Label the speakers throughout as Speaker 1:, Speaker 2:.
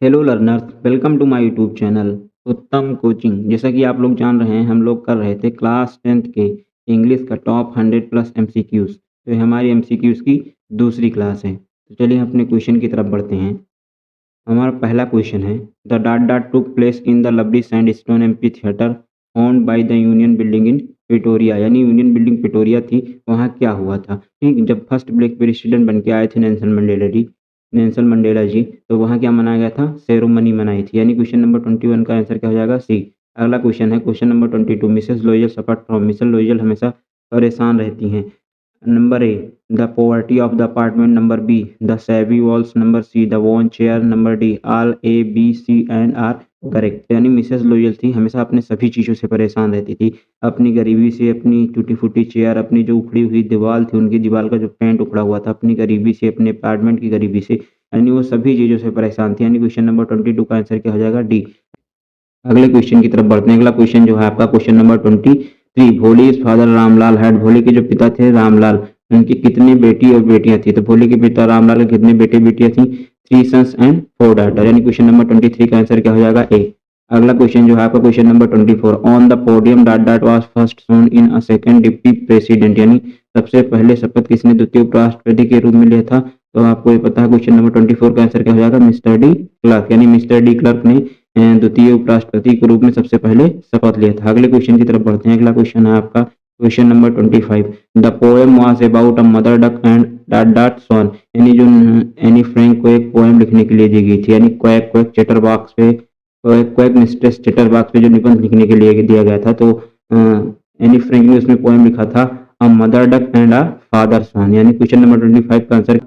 Speaker 1: Hello learners, welcome to my YouTube channel Uttam coaching. जैसा कि आप लोग जान रहे हैं, हम लोग कर रहे थे क्लास 10th के इंग्लिश का टॉप 100 प्लस एमसीक्यूज़। तो ये हमारी एमसीक्यूज़ की दूसरी क्लास है। तो चलिए अपने क्वेश्चन की तरफ बढ़ते हैं। हमारा पहला क्वेश्चन है, the dot dot took place in the lovely sandstone amphi theatre owned by the union building in Pretoria. यानी यूनियन बिल्डिंग प्रिटोरिया थी, वहाँ क्या हुआ था। ठीक, जब फर्स्ट ब्लैक प्रेसिडेंट बन के आए थे नेल्सन मंडेला जी, तो वहाँ क्या मनाया गया था, सेरेमनी मनाई थी। यानी क्वेश्चन नंबर 21 का आंसर क्या हो जाएगा, सी। अगला क्वेश्चन है क्वेश्चन नंबर 22, मिसेस लोयल सफर फ्रॉम। मिसेस लोयल हमेशा परेशान रहती हैं। Number A, the poverty of the apartment. Number B, the shabby walls. Number C, the worn chair. Number D, all A B C and are correct. यानी Mrs लोयल थी, हमेशा अपने सभी चीज़ों से परेशान रहती थी। अपनी गरीबी से, अपनी टूटी फूटी चेयर, अपनी जो उखड़ी हुई दीवार थी, उनकी दीवार का जो पेंट उखड़ा हुआ था, अपनी गरीबी से, अपने अपार्टमेंट की गरीबी से, यानी वो सभी चीज़ों से परेशान थी। यानी क्वेश्चन नंबर 22 का आंसर क्या हो जाएगा, डी। अगले क्वेश्चन की तरफ बढ़ते हैं। अगला क्वेश्चन जो है आपका क्वेश्चन नंबर 23, भोली फादर रामलाल हैड। भोली के जो पिता थे रामलाल, उनकी कितनी बेटी और बेटियां थी। तो भोली के पिता रामलाल के कितने बेटे बेटियां थी, 3 सन्स एंड 4 डॉटर। यानी क्वेश्चन नंबर 23 का आंसर क्या हो जाएगा, ए। अगला क्वेश्चन जो है आपका question number 24, on the podium dot dot was first sworn in a second deputy president. यानी सबसे पहले शपथ किसने द्वितीय उपराष्ट्रपति के रूप में लिया था। तो आपको ये पता है, क्वेश्चन नंबर 24 का आंसर क्या हो जाएगा, मिस्टर डी क्लर्क। यानी मिस्टर डी क्लर्क ने द्वितीय उपराष्ट्रपति के रूप में सबसे पहले शपथ लिया था। अगले क्वेश्चन की तरफ बढ़ते हैं। अगला क्वेश्चन है आपका question number 25, the poem was about a mother duck and dot dot swan. यानी जो एनी फ्रैंक को एक पोएम लिखने के लिए दी गई थी। यानी क्वैक क्वैक चैटरबॉक्स पे, क्वैक मिस्ट्रेस चैटरबॉक्स पे जो निबंध लिखने के लिए दिया गया था, तो एनी फ्रैंक ने उसमें पोएम लिखा था a mother duck and a father swan. यानी क्वेश्चन नंबर 25 का आंसर।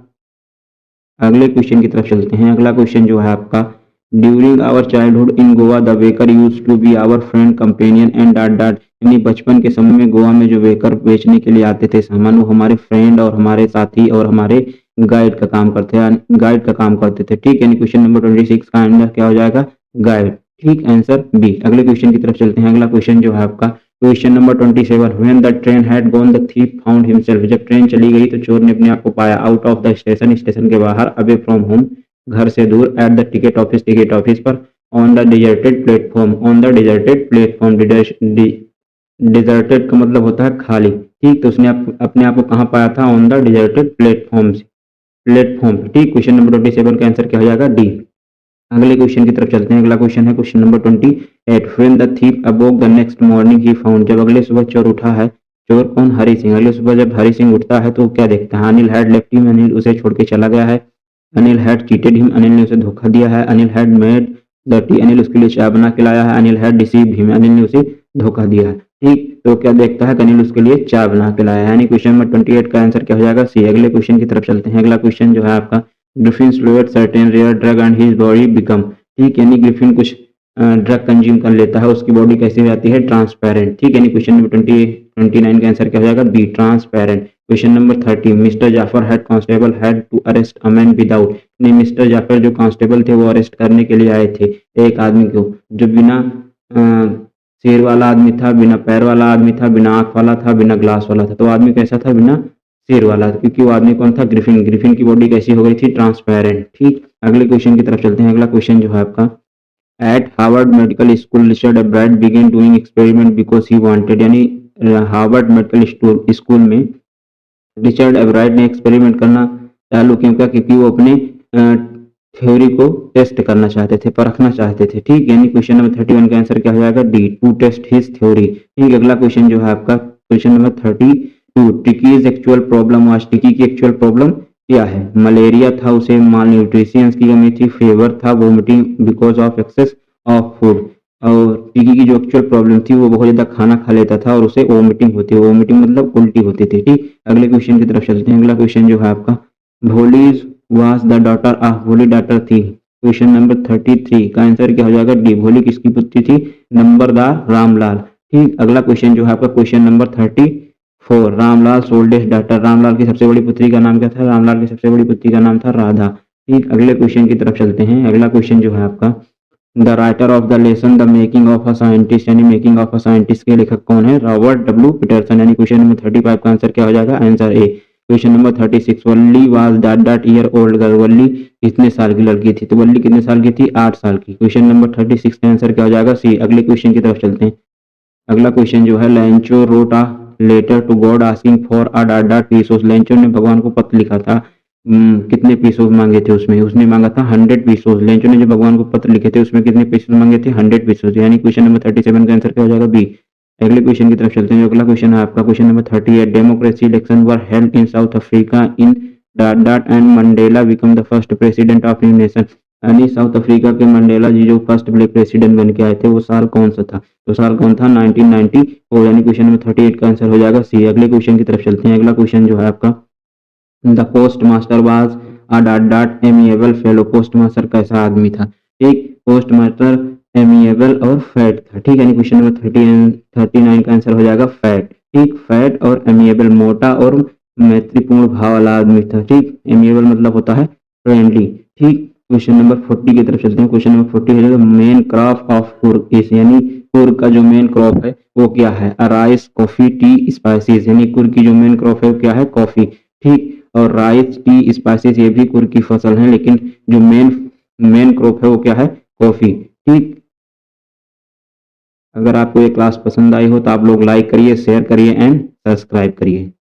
Speaker 1: अगले क्वेश्चन की तरफ चलते हैं। अगला क्वेश्चन जो है आपका, during our childhood in Goa the baker use to be our friend companion and dot dot. यानी बचपन के समय में गोवा में जो वेकर बेचने के लिए आते थे सामान, वो हमारे फ्रेंड और हमारे साथी और हमारे गाइड का काम करते थे। ठीक, यानी क्वेश्चन नंबर 26 का आंसर क्या हो जाएगा, गाइड। ठीक, आंसर बी। अगले क्वेश्चन की तरफ चलते हैं। अगला क्वेश्चन जो है आपका question number 27, when the train had gone the thief found himself. जब ट्रेन चली गई तो चोर ने अपने आप को पाया out of the station, station के बाहर, अवे फ्रॉम होम, घर से दूर, एट द टिकट ऑफिस पर, on the deserted platform, on the deserted platform. Deserted का मतलब होता है खाली। ठीक, तो उसने अपने आप को कहाँ पाया था, ऑन द डिजर्टेड प्लेटफॉर्म। ठीक, क्वेश्चन नंबर 27 का आंसर क्या हो जाएगा, डी। अगले क्वेश्चन की तरफ चलते हैं। अगला क्वेश्चन है question number 28, when the thief अवोक the next morning he found. जब अगले सुबह चोर उठा है, चोर कौन, हरि सिंह। अगले सुबह जब हरि सिंह उठता है तो क्या देखता है, Anil had left him. Anil उसे छोड़ के चला गया है। Anil had cheated him. Anil ने उसे धोखा दिया है। Anil had made the T. Anil उसके लिए चाय बना के लाया है। Anil had deceived him. Anil ने उसे धोखा दिया है। ठीक, तो क्या देखता है, अनिल उसके लिए चाय बना के लाया है। यानी क्वेश्चन नंबर 28 का आंसर क्या हो जाएगा, सी। अगले क्वेश्चन की तरफ चलते हैं। अगला क्वेश्चन जो है आपका, ग्रिफिन स्लोएट certain rare drug and his body become. ठीक, यानी ग्रिफिन कुछ ड्रग कंज्यूम कर लेता है, उसकी बॉडी कैसी हो जाती है, ट्रांसपेरेंट। ठीक, यानी क्वेश्चन नंबर 29 का आंसर क्या हो जाएगा, B, transparent. Question number 30, mister Jaffers had constable had to arrest a man without. नहीं, मिस्टर जाफर जो कांस्टेबल थे वो अरेस्ट करने के लिए आए थे एक आदमी को, जो बिना सिर वाला आदमी था, बिना पैर वाला आदमी था, बिना आंख वाला था, बिना ग्लास वाला था। तो आदमी कैसा था, बिना सिर वाला, क्योंकि वो आदमी कौन था, ग्रिफिन। ग्रिफिन की बॉडी कैसी हो गई थी, ट्रांसपेरेंट। ठीक, अगले क्वेश्चन की तरफ चलते हैं। अगला क्वेश्चन जो है आपका, at Harvard medical school Richard Ebright began doing experiment because he wanted. यानी हार्वर्ड मेडिकल स्कूल में रिचर्ड एब्राइट ने एक्सपेरिमेंट करना चालू क्यों किया, क्योंकि वो अपने थ्योरी को टेस्ट करना चाहते थे, परखना चाहते थे। ठीक, यानी क्वेश्चन नंबर 31 का आंसर क्या हो जाएगा, D, to test his theory. ठीक, अगला क्वेश्चन जो है आपका question number 32, Tiki's actual problem was. Tiki की एक्चुअल प्रॉब्लम क्या है, मलेरिया था, उसे माल न्यूट्रिशन की कमी थी, फेवर था, vomiting because of excess of food. और टिकी की जो एक्चुअल प्रॉब्लम थी, वो बहुत ज्यादा खाना खा लेता था और उसे वोमिटिंग होती है। वोमिटिंग मतलब उल्टी होती थी। ठीक, अगले क्वेश्चन की तरफ चलते हैं। अगला क्वेश्चन जो है आपका, भोली वाज द डॉटर ऑफ। भोली डॉटर थी। क्वेश्चन नंबर 33 का आंसर क्या हो जाएगा, डी। भोली किसकी पुत्री थी, नंबरदार रामलाल। ठीक, अगला क्वेश्चन जो है आपका question number 34, Ramlal oldest daughter. Ramlal की सबसे बड़ी पुत्री का नाम क्या था, रामलाल की सबसे बड़ी पुत्री का नाम था राधा। ठीक, अगले क्वेश्चन की तरफ चलते हैं। अगला क्वेश्चन जो है आपका, the writer of the lesson the making of a scientist. यानी मेकिंग ऑफ अ साइंटिस्ट के लेखक कौन है, रॉबर्ट डब्ल्यू पीटरसन। यानी क्वेश्चन नंबर 35 का आंसर क्या हो जाएगा, answer A. Question number 36, Valli was dot dot year old girl, Valli कितने साल की लड़की थी? तो वल्ली कितने साल की थी? 8 साल की। क्वेश्चन नंबर 36 का आंसर क्या हो जाएगा? सी। अगले क्वेश्चन की तरफ चलते हैं। अगला क्वेश्चन जो है, Lencho wrote a letter to God asking for a dot dot pesos, Lencho ने भगवान को पत्र लिखा था, कितने पीसोस मांगे थे उसमें? उसने मांगा था 100 पीसोस। लेंचो ने जो भगवान को पत्र लिखे थे उसमें कितने पीसोस मांगे थे? 100 पीसोस। यानी क्वेश्चन नंबर 37 का आंसर क्या हो जाएगा? बी। अगले क्वेश्चन की तरफ चलते हैं। अगला क्वेश्चन है आपका question number 38, democracy election were held in south Africa in dot dot and Mandela become the first president of new nation, यानी साउथ अफ्रीका के मंडेला जी जो फर्स्ट ब्लैक प्रेसिडेंट बन के आए थे वो साल कौन सा था? तो साल कौन था? 1990। और यानी क्वेश्चन नंबर 38 का आंसर हो जाएगा सी। अगले क्वेश्चन की तरफ चलते हैं। अगला क्वेश्चन जो है आपका, the post master was a dot dot amiable fellow, post master कैसा आदमी था? ठीक, पोस्ट मास्टर एमिएबल और फैट था। ठीक है, क्वेश्चन नंबर 39 का आंसर हो जाएगा फैट। ठीक, फैट और एमिएबल, मोटा और मैत्रीपूर्ण भाव वाला आदमी था। ठीक, एमिएबल मतलब होता है फ्रेंडली। ठीक, क्वेश्चन नंबर 40 की तरफ चलते हैं। क्वेश्चन नंबर 40 है main crop of Coorg is, यानी कुर्ग का जो मेन क्रॉप है वो क्या है? राइस, कॉफी, टी, स्पाइसेस, यानी कुर्ग की जो मेन क्रॉप है वो क्या है? कॉफी। ठीक, और राइस, टी, स्पाइसेस ये भी कुर्ग की फसल है, लेकिन जो मेन मेन क्रॉप है वो क्या है? कॉफी। ठीक, अगर आपको ये क्लास पसंद आई हो तो आप लोग लाइक करिए, शेयर करिए एंड सब्सक्राइब करिए।